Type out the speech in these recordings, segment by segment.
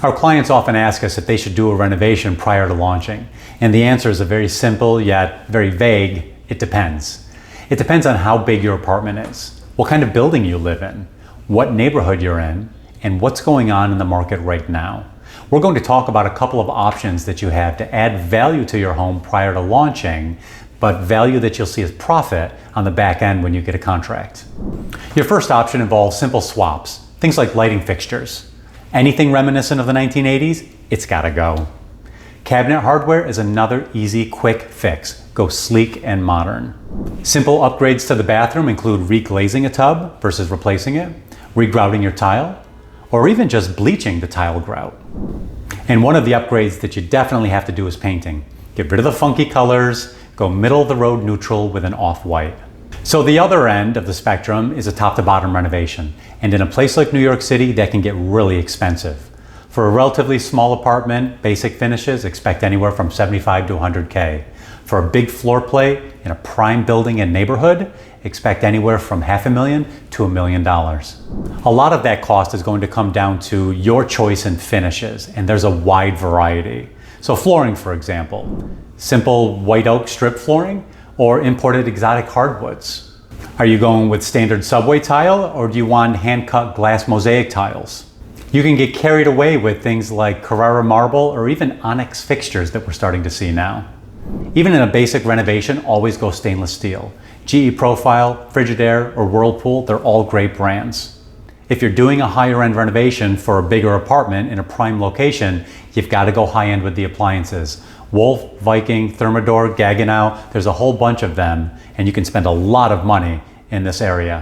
Our clients often ask us if they should do a renovation prior to launching, and the answer is a very simple yet very vague, it depends. It depends on how big your apartment is, what kind of building you live in, what neighborhood you're in, and what's going on in the market right now. We're going to talk about a couple of options that you have to add value to your home prior to launching, but value that you'll see as profit on the back end when you get a contract. Your first option involves simple swaps, things like lighting fixtures. Anything reminiscent of the 1980s, it's gotta go. Cabinet hardware is another easy, quick fix. Go sleek and modern. Simple upgrades to the bathroom include reglazing a tub versus replacing it, regrouting your tile, or even just bleaching the tile grout. And one of the upgrades that you definitely have to do is painting. Get rid of the funky colors, go middle of the road neutral with an off-white. So the other end of the spectrum is a top to bottom renovation. And in a place like New York City, that can get really expensive. For a relatively small apartment, basic finishes, expect anywhere from 75 to 100K. For a big floor plate in a prime building and neighborhood, expect anywhere from $500,000 to $1 million. A lot of that cost is going to come down to your choice in finishes, and there's a wide variety. So flooring, for example, simple white oak strip flooring or imported exotic hardwoods. Are you going with standard subway tile or do you want hand-cut glass mosaic tiles? You can get carried away with things like Carrara marble or even onyx fixtures that we're starting to see now. Even in a basic renovation, always go stainless steel. GE Profile, Frigidaire, or Whirlpool, they're all great brands. If you're doing a higher end renovation for a bigger apartment in a prime location, you've got to go high end with the appliances. Wolf, Viking, Thermador, Gaggenau, there's a whole bunch of them, and you can spend a lot of money in this area.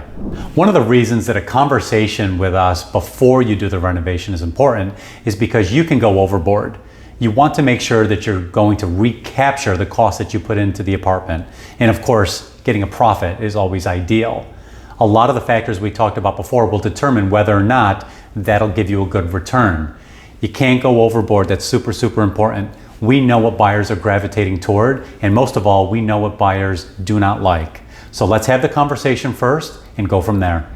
One of the reasons that a conversation with us before you do the renovation is important is because you can go overboard. You want to make sure that you're going to recapture the cost that you put into the apartment. And of course, getting a profit is always ideal. A lot of the factors we talked about before will determine whether or not that'll give you a good return. You can't go overboard. That's super, super important. We know what buyers are gravitating toward, and most of all, we know what buyers do not like. So let's have the conversation first and go from there.